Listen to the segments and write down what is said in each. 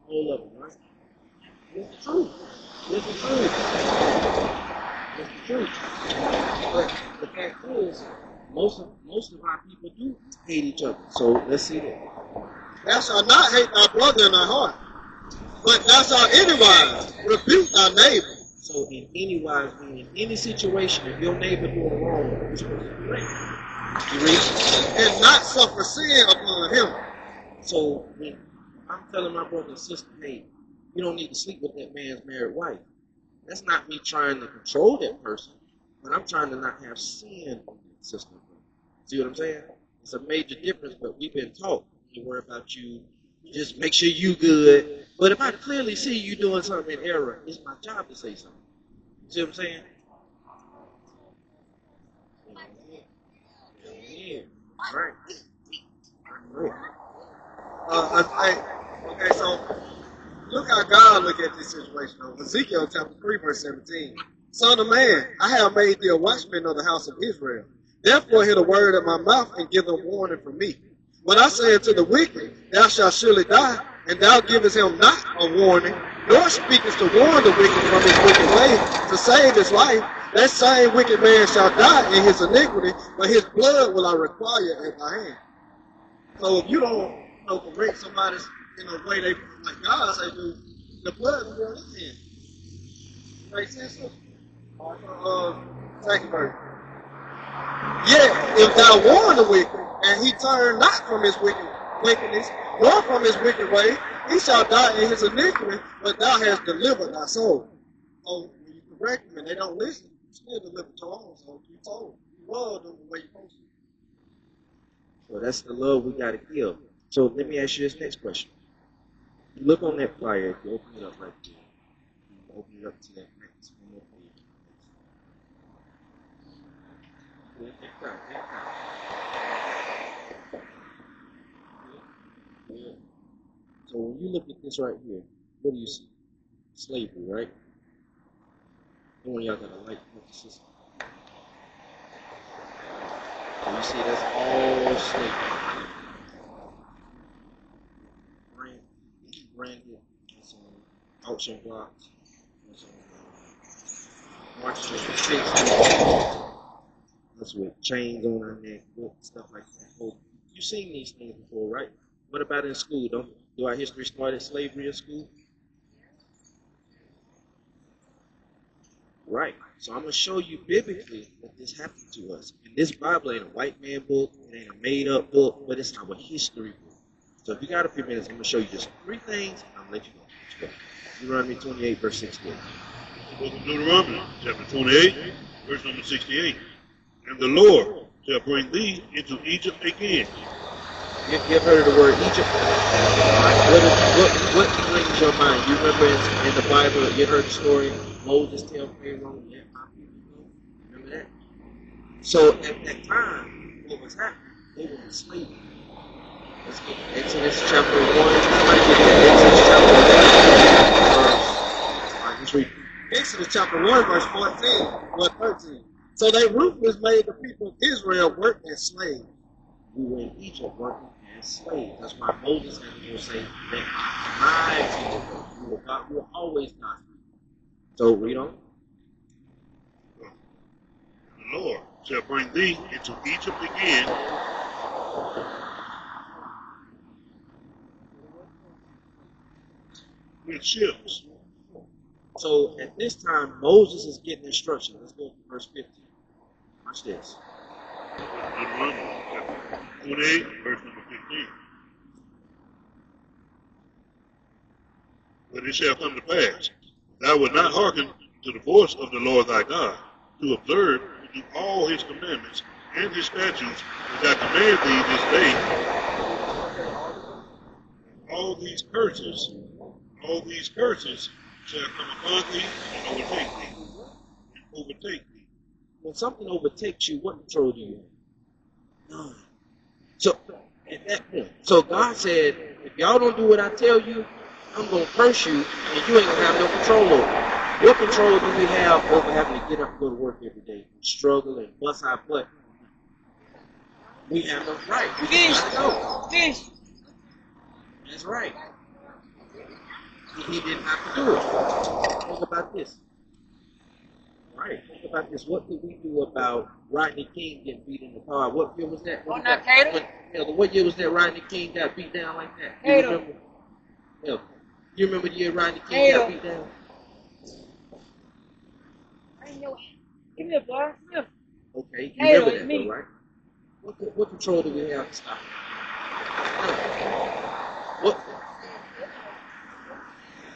all of them, right? It's the truth. It's the truth. It's the truth. But the fact is, most of our people do hate each other. So let's see that. Thou shalt not hate thy brother in thy heart, but thou shalt anywise rebuke thy neighbor. So in any wise, in any situation, if your neighbor doing wrong, you're supposed to correct. You read? And not suffer sin upon him. So when I'm telling my brother and sister, hey, you don't need to sleep with that man's married wife. That's not me trying to control that person, but I'm trying to not have sin on that sister. See what I'm saying? It's a major difference, but we've been taught. You worry about you, just make sure you good. But if I clearly see you doing something in error, it's my job to say something. See what I'm saying? Yeah. Right. Okay, so look how God look at this situation. Ezekiel chapter 3, verse 17. Son of man, I have made thee a watchman of the house of Israel. Therefore hear the word of my mouth and give them warning from me. When I say unto the wicked, thou shalt surely die, and thou givest him not a warning, nor speakest to warn the wicked from his wicked way, to save his life, that same wicked man shall die in his iniquity, but his blood will I require at thy hand. So if you don't correct somebody in a way they like God say do, the blood will be on his hand. Make sense? Second verse. Yet, if thou warn the wicked, and he turn not from his wickedness, nor from his wicked way, he shall die in his iniquity, but thou hast delivered thy soul. So when you correct them and they don't listen, you still deliver your own soul. You told them. You love them the way you're supposed to. So that's the love we got to give. So let me ask you this next question. You look on that flyer, if you open it up right there, you open it up to that next one page. So when you look at this right here, what do you see? Slavery, right? One of y'all got a light with the system. So you see that's all slavery. Branded, some auction blocks, marching that's with chains on our neck, stuff like that. Well, you've seen these things before, right? What about in school? Do our history start at slavery in school? Right. So I'm going to show you biblically that this happened to us. And this Bible ain't a white man book, it ain't a made up book, but it's our history book. So if you got a few minutes, I'm going to show you just 3 things, and I'll let you go. Deuteronomy 28, verse 68. Book of Deuteronomy, chapter 28, verse number 68. And the Lord shall bring thee into Egypt again. You have heard of the word Egypt? What brings your mind? You remember in the Bible, you heard the story, Moses tell Pharaoh, let my people go? Remember that? So at that time, what was happening? They were in slavery. Let's get Exodus chapter 1. Exodus chapter 1. Exodus chapter 1, verse 14, verse 13. So they ruthless made the people of Israel work as slaves. We were in Egypt working as slaves. That's why Moses had to go say, let my people go. We were always God's people. So read on. The Lord shall bring thee into Egypt again. With ships. So at this time, Moses is getting instruction. Let's go to verse 15. Watch this. Deuteronomy chapter 28, verse number 15. But it shall come to pass, thou wilt not hearken to the voice of the Lord thy God, to observe and do all his commandments and his statutes which I command thee this day. All these curses shall come upon thee and overtake thee. When something overtakes you, what control do you have? None. So at that point, so God said, if y'all don't do what I tell you, I'm going to curse you, and you ain't going to have no control over it. What control do we have over having to get up and go to work every day and struggle and bust our butt? We have no right. We gotta go. That's right. He didn't have to do it. Think about this. Right. Think about this. What did we do about Rodney King getting beat in the car? What year was that? On that Cater? What year was that Rodney King got beat down like that? You remember? Yeah. You remember the year Rodney King got beat down? Give me a bar. Okay, you remember that though, right? What control do we have to stop it? What?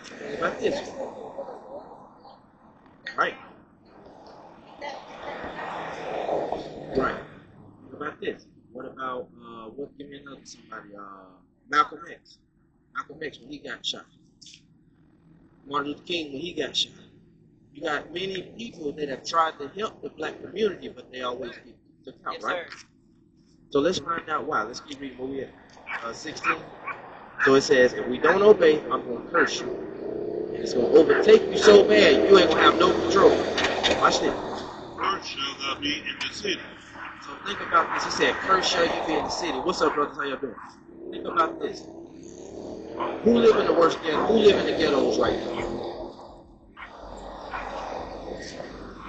Think about this. Right. Right. What about this? What about give me another somebody? Malcolm X. Malcolm X when he got shot. Martin Luther King when he got shot. You got many people that have tried to help the black community, but they always get took out, Yes, right? sir. So let's find out why. Let's keep reading where we at. 16. So it says, if we don't obey, I'm going to curse you. And it's going to overtake you so bad, you ain't going to have no control. Watch this. Cursed shall thou be in the city. So think about this. He said, curse shall you be in the city. What's up, brothers? How y'all doing? Think about this. Who live in the worst ghetto? Who live in the ghettos right now?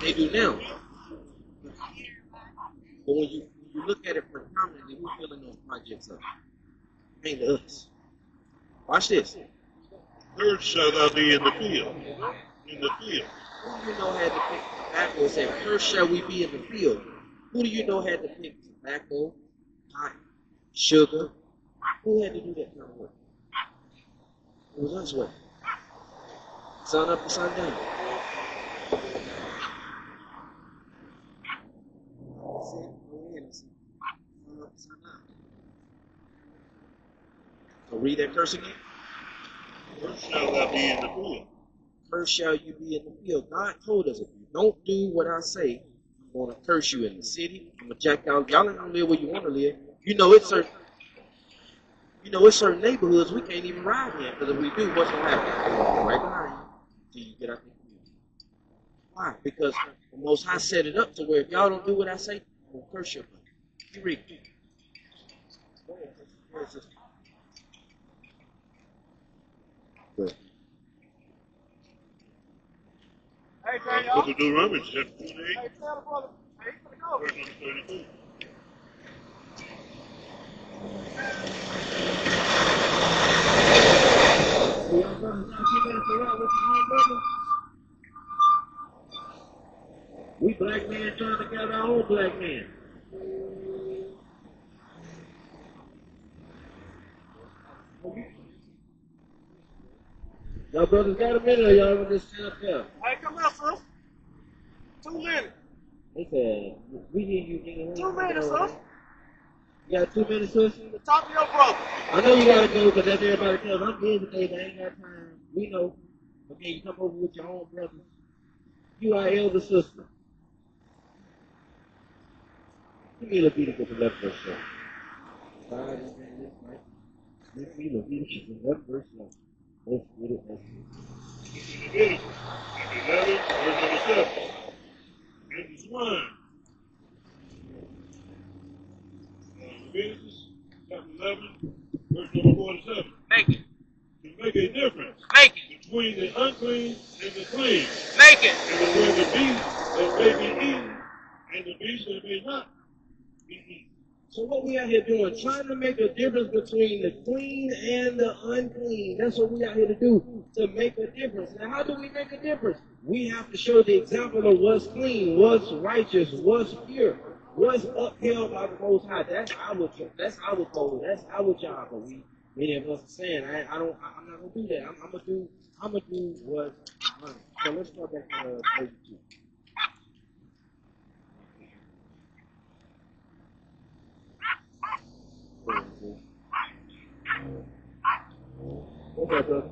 They do now. But when you look at it predominantly, who's filling those projects up? Ain't us. Watch this. Cursed shall thou be in the field. In the field. Who do you know had to pick tobacco and said, cursed shall we be in the field? Who do you know had to pick tobacco, cotton, sugar? Who had to do that kind of work? It was us working. Sun up and sun down. So read that curse again. Cursed shall thou be in the field. Cursed shall you be in the field. God told us if you don't do what I say, I'm going to curse you in the city. I'm going to jack out. Y'all ain't going to live where you want to live. It's certain neighborhoods we can't even ride in because if we do, what's going to happen? Right behind you till you get out the community. Why? Because the Most High set it up to where if y'all don't do what I say, I'm going to curse you. You read it. Where is this? Good. Hey, Book of Deuteronomy, chapter 28, Hey, tell the brother. Hey, he's gonna go. verse number 32. We black men trying to gather our own black men. Y'all brothers got a minute or y'all just stand up there? Hey, come out, sis. 2 minutes. They said, we need you nigga. 2 minutes, sis. You got 2 minutes, sis? Talk to your brother. I know you gotta go because that's everybody tells I'm busy today, but I ain't got time. We know. Okay, you come over with your own brothers. You are elder sister. Give me a little bit of the left verse. Let me look at the left verse. Let's get it. Leviticus, chapter 11, verse number 7. And the swine. Leviticus, chapter 11, verse number 47. Make it. To make a difference Make it. between the unclean and the clean, Make it. and between the beast that may be eaten and the beast that may not be eaten. So what we out here doing? Trying to make a difference between the clean and the unclean. That's what we out here to do, to make a difference. Now, how do we make a difference? We have to show the example of what's clean, what's righteous, what's pure, what's upheld by the Most High. That's our goal. That's our job. But many of us are saying, I'm not gonna do that. I'm gonna do what's right. So let's start back to 32. Okay, brother.